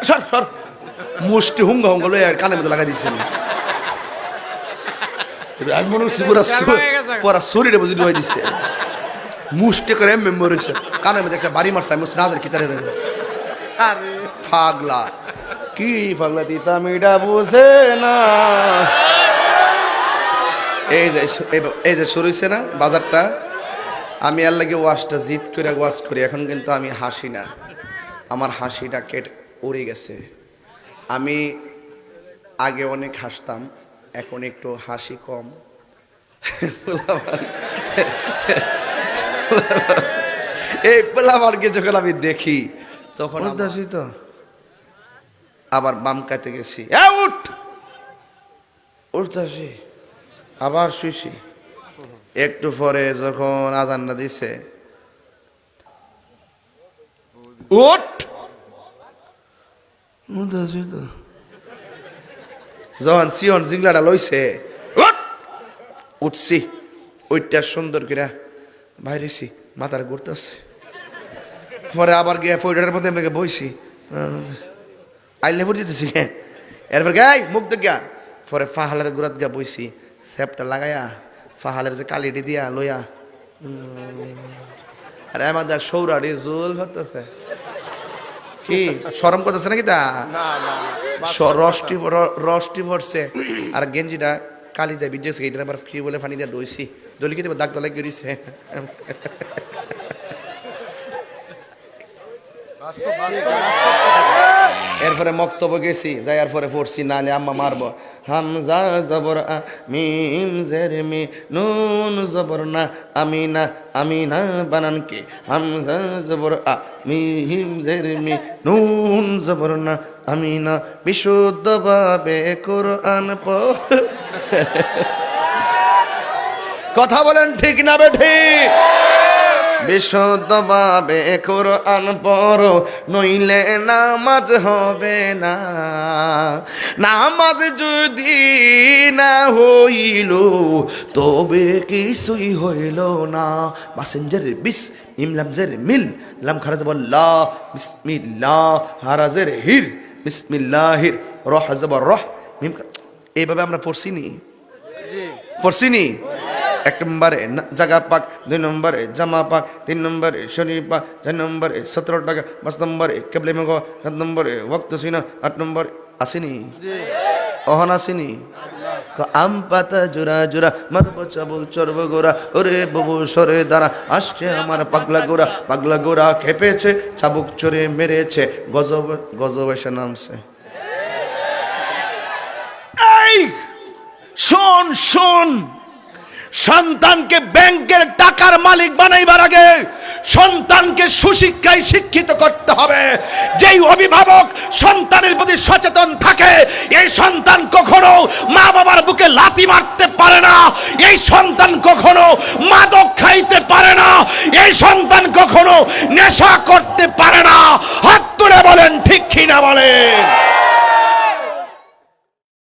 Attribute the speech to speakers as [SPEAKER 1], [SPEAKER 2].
[SPEAKER 1] সর সর মুষ্টি হুঙ্গা হুঙ্গা লয়ে কানের মধ্যে লাগাই দিচ্ছেন। আমি মনে করছি পুরা শরীরে বুঝি ডুবাই দিচ্ছে, মুষ্টি করে মেম্বর হয়েছে কানের মধ্যে একটা বাড়ি মারছে। আমি বলছি না কি তারে পাগলা, কি পাগলা দিতা মিডা বুঝে না। এই যে শুরু হয়েছে না বাজারটা, আমি আর লাগে ওয়াশটা জিত করে ওয়াশ করি। এখন কিন্তু আমি হাসি না, আমার হাসিটা কেটে উড়ে গেছে। আমি আগে অনেক হাসতাম, এখন একটু হাসি কম। এই পোলাবারকে যখন আমি দেখি তখন উঠতেছি, তো আবার বাম কাতে গেছি, উঠতেছি আবার শুইছি। একটু পরে যখন আজানটা দিছে, উঠতেছি তো যখন সিয়ন জিংলাটা লইছে উঠছি, ওইটা সুন্দর করে বাইরেছি, মাথার ঘুরতেছে। পরে আবার গিয়ে ফোটার মধ্যে এমনি বইছি, আইলে ফুটে যেতেছি। এরপর গাই মুখ দেখা পরে ফাহালের গুড়াত গিয়া বইছি, স্যাপটা লাগাইয়া ফাহালের যে কালিটি দিয়া লইয়া, আরে আমাদের সৌরাড়ি জোল ধরতেছে। কি শরম করতেছে নাকি? তা রসটি ভরছে আর গেঞ্জিটা কালি দেয় বিজেছে, এইটা আবার কি বলে পানি দিয়ে দইছি, দলি কি দাগ দলাই গেছে। এরপরে মক্তব্য গেছি, যাইয়ার পরে পড়ছি নালে আম্মা মারবো। হামজা জবর আ মিম জের মি নুন জবর না আমিনা আমিনা বানান কে হামজা জবর আ মিম জের মি নুন জবর না আমিনা বিশুদ্ধভাবে কোরআন পড়। কথা বলেন ঠিক না বেঠি? বিশুদ্ধভাবে কোরআন পড়ো, নইলে নামাজ হবে না। নামাজ যদি না হইল তবে কিছুই হইল না। বাসেঞ্জের বিস ইমলামজের মিল লাম খারাজ বল্লা বিসমিল্লাহ হারাজের হির বিসমিল্লাহির রহ জবর রহ মিম। এইভাবে আমরা পড়ছিনি। এক নম্বরে জাগা পাক, 2 নম্বরে জামা পাক, 3 নম্বরে শরীর পাক, 4 নম্বরে 17 টাকা, 5 নম্বরে কেবলে মেঘ, 7 নম্বরে ওয়াক্ত সিনা, 8 নম্বরে আসেনি অহন আসেনি। আম পাতা জোড়া জোড়া মারব চাবুক চর্ব গোড়া, ওরে ববু সরে দাঁড়া আসছে আমার পাগলা গোড়া। পাগলা গোড়া খেপেছে, চাবুক চড়ে মেরেছে, গজব এসে নামছে। এই শোন শোন, সন্তানকে ব্যাংকের টাকার মালিক বানাইবার আগে সন্তানকে সুশিক্ষায় শিক্ষিত করতে হবে। যেই অভিভাবক সন্তানের প্রতি সচেতন থাকে, এই সন্তান কখনো মা বাবার বুকে লাথি মারতে পারে না। এই সন্তান কখনো মাদক খাইতে পারে না। এই সন্তান কখনো নেশা করতে পারে না। হাত তুলে বলেন ঠিক কিনা বলেন।